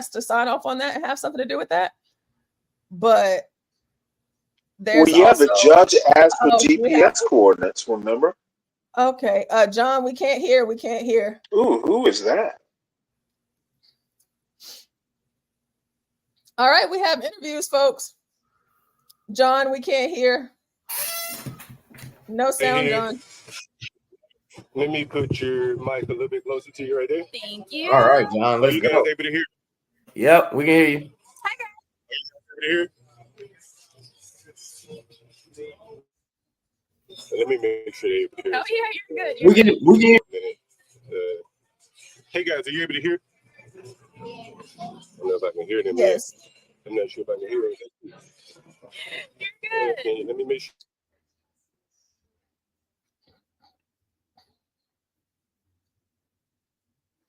has to sign off on that and have something to do with that. But there's the judge asked for GPS coordinates, remember? Okay. John, we can't hear. Ooh, who is that? All right, we have interviews, folks. John, we can't hear. No sound, John. Let me put your mic a little bit closer to you right there. Thank you. All right, John, let's go. You guys able to hear? Yep, we can hear you. Hi, guys. Are you able to hear? Let me make sure they're able to hear. Oh, yeah, you're good. We can hear. Hey, guys, are you able to hear? I don't know if I can hear them. Yes. Yet. I'm not sure if I can hear them. You're good. Okay, let me make sure.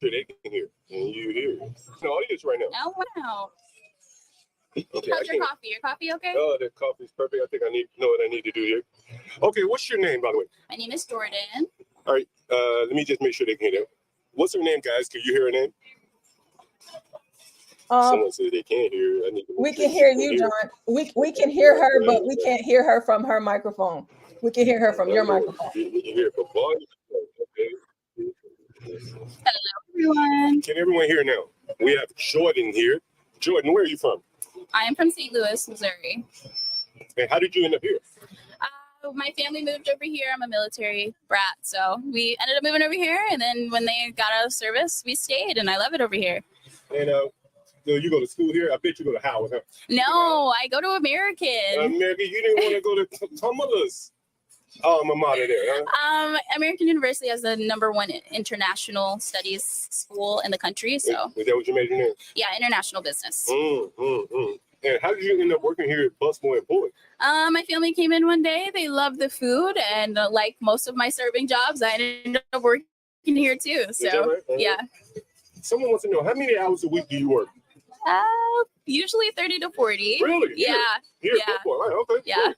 They can hear, and you hear the audience right now. Oh, wow. Okay, how's your coffee? Your coffee okay? Oh, the coffee's perfect. I think I know what I need to do here. Okay, what's your name, by the way? My name is Jordan. All right, let me just make sure they can hear that. What's her name, guys? Can you hear her name? Someone said they can't hear. We can hear you, John. We can hear her, but we can't hear her from her microphone. We can hear her from your microphone. We can hear it from Bob. Okay. Hello, everyone. Can everyone hear now? We have Jordan here. Jordan, where are you from? I am from St. Louis, Missouri. And how did you end up here? My family moved over here. I'm a military brat, so we ended up moving over here. And then when they got out of service, we stayed, and I love it over here. And so you go to school here? I bet you go to Howard, huh? No, I go to American. American, you didn't want to go to Kamala's alma mater there, huh? American University has the #1 international studies school in the country. So is that what you majored in? Yeah, international business. And how did you end up working here at Busboys and Boys? My family came in one day. They loved the food, and like most of my serving jobs, I ended up working here too. So right? Yeah. Someone wants to know, how many hours a week do you work? Usually 30 to 40. Really? Yeah. Here at Busboys, right? Okay. Yeah.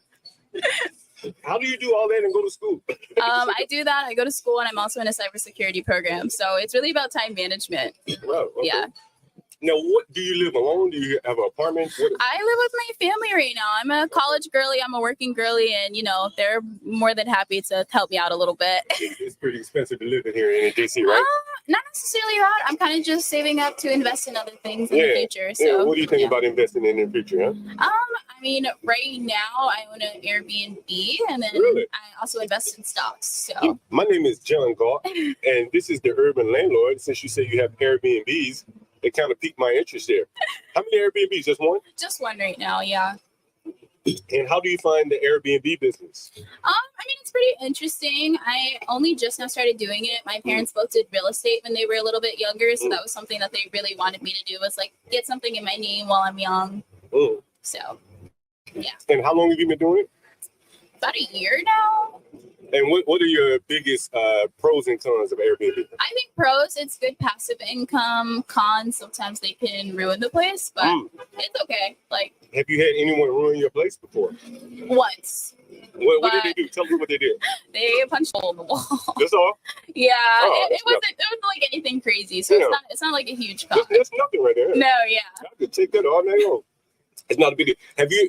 How do you do all that and go to school? I do that. I go to school, and I'm also in a cybersecurity program. So it's really about time management. Wow. Okay. Yeah. Now, what do you live alone? Do you have an apartment? I live with my family right now. I'm a college girly. I'm a working girly, and they're more than happy to help me out a little bit. It's pretty expensive to live in here in DC, right? Not necessarily that. I'm kind of just saving up to invest in other things in the future. So, what do you think about investing in the future, huh? I mean, right now I own an Airbnb, and then I also invest in stocks. So, my name is John Galt, and this is the Urban Landlord. Since you say you have Airbnbs, it kind of piqued my interest there. How many Airbnbs? Just one? Just one right now, yeah. And how do you find the Airbnb business? I mean, it's pretty interesting. I only just now started doing it. My parents both did real estate when they were a little bit younger, so that was something that they really wanted me to do, was like get something in my name while I'm young. So, yeah. And how long have you been doing it? About a year now. And what are your biggest pros and cons of Airbnb? I think pros, it's good passive income. Cons, sometimes they can ruin the place, but it's okay. Like, have you had anyone ruin your place before? Once. What did they do? Tell me what they did. They punched a hole in the wall. That's all? Yeah, it wasn't like anything crazy, so it's not like a huge con. That's nothing right there. No, yeah. I could take that all night long. It's not a big deal.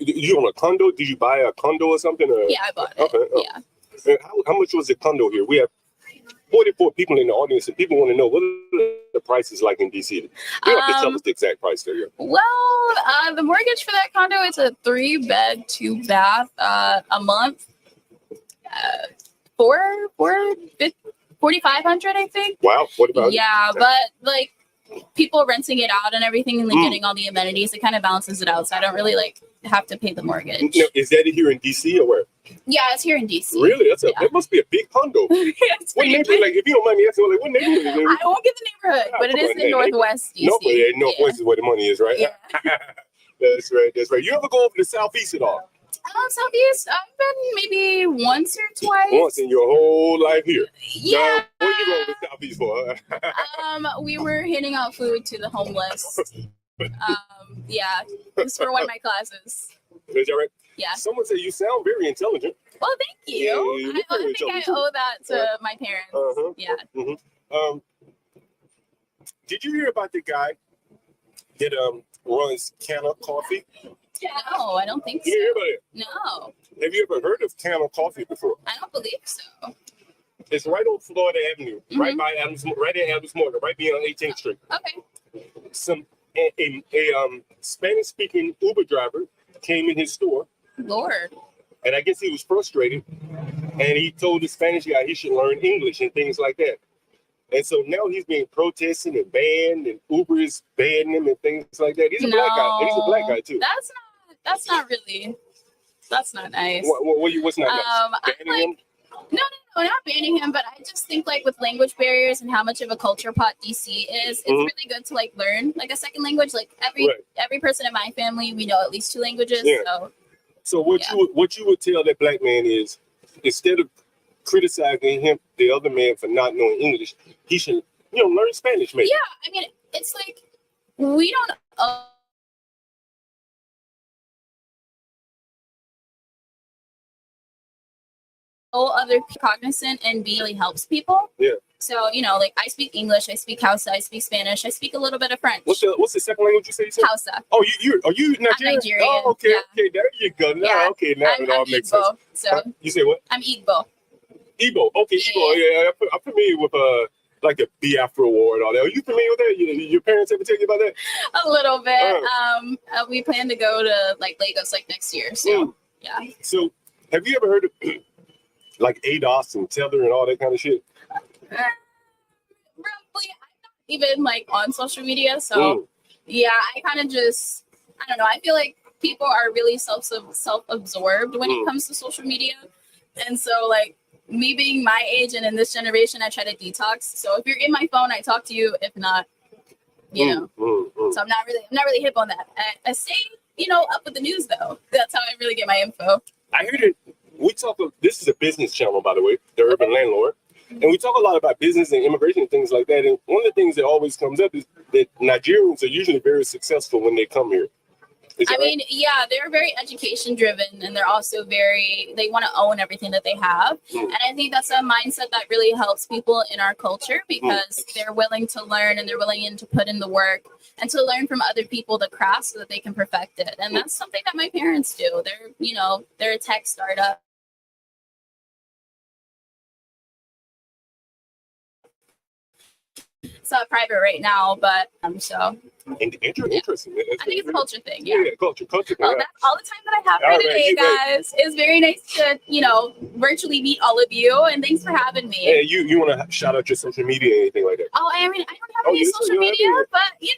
You own a condo? Did you buy a condo or something? Yeah, I bought it. Okay. Yeah. And how much was the condo here? We have 44 people in the audience, and people want to know what are the prices like in DC. You don't have to tell us the exact price there. Well, the mortgage for that condo, it's a 3-bed, 2-bath, a month, $4,500, I think. Wow, what about? Yeah, but like people renting it out and everything, and like getting all the amenities, it kind of balances it out. So I don't really like have to pay the mortgage. Now, is that here in DC or where? Yeah, it's here in DC. Really? That must be a big condo. What neighborhood? Like, if you don't mind me asking, what neighborhood is it? I won't give the neighborhood, but it is in Northwest DC. Northwest is where the money is, right? Yeah. That's right. You ever go over to Southeast at all? Southeast, I've been maybe once or twice. Once in your whole life here? Yeah. What did you go over to Southeast for? We were handing out food to the homeless. Yeah, it was for one of my classes. Is that right? Yeah. Someone said you sound very intelligent. Well, thank you. Yeah, I think I owe that to my parents. Yeah. Did you hear about the guy that runs Can of Coffee. No, I don't think so. You hear about it? No, Have you ever heard of Can of Coffee before? I don't believe so. It's right on Florida Avenue, right by Adams, right at Adams Morgan, right beyond 18th Street. Okay. A Spanish-speaking Uber driver came in his store, Lord. and I guess he was frustrated, and he told the Spanish guy he should learn English and things like that. And so now he's being protested and banned, and Uber is banning him and things like that. He's a black guy. And he's a black guy too. That's not really. That's not nice. What's not nice? Banning him? No, not banning him, but I just think like with language barriers and how much of a culture pot DC is, it's really good to like learn like a second language. Like every person in my family, we know at least 2 languages. Yeah. So what you would tell that black man is, instead of criticizing him, the other man, for not knowing English, he should learn Spanish maybe. Yeah, I mean it's like we don't other cognizant and be really helps people. Yeah. So like I speak English, I speak Hausa, I speak Spanish, I speak a little bit of French. What's the second language you say? Hausa. Oh, are you Nigerian? I'm Nigerian. Oh, okay, yeah. okay, there you go. Now, Yeah. okay, now it all I'm makes Igbo, sense. So You say what? I'm Igbo. Igbo. Okay, Igbo. Yeah, I'm familiar with like the Biafra War and all that. Are you familiar with that? Your parents ever tell you about that? A little bit. We plan to go to like Lagos like next year. So yeah. So have you ever heard of like ADOS and Tether and all that kind of shit? Roughly, I'm not even like on social media, so yeah, I kind of just I don't know. I feel like people are really self-absorbed when it comes to social media, and so like me being my age and in this generation, I try to detox. So if you're in my phone, I talk to you. If not, So I'm not really hip on that. I stay up with the news though. That's how I really get my info. I heard it. This is a business channel, by the way, the Urban Landlord. And we talk a lot about business and immigration and things like that. And one of the things that always comes up is that Nigerians are usually very successful when they come here. I mean, yeah, they're very education driven, and they're also they want to own everything that they have. And I think that's a mindset that really helps people in our culture because they're willing to learn and they're willing to put in the work and to learn from other people the craft so that they can perfect it. And that's something that my parents do. They're a tech startup. It's not private right now, but so. Interesting. I think it's a culture thing. Yeah, culture. Well, that's all the time that I have for today, guys. It's very nice to, virtually meet all of you, and thanks for having me. Hey, you want to shout out your social media or anything like that? Oh, I mean, I don't have any social media, but you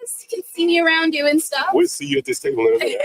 guys can see me around doing stuff. We'll see you at this table in a minute.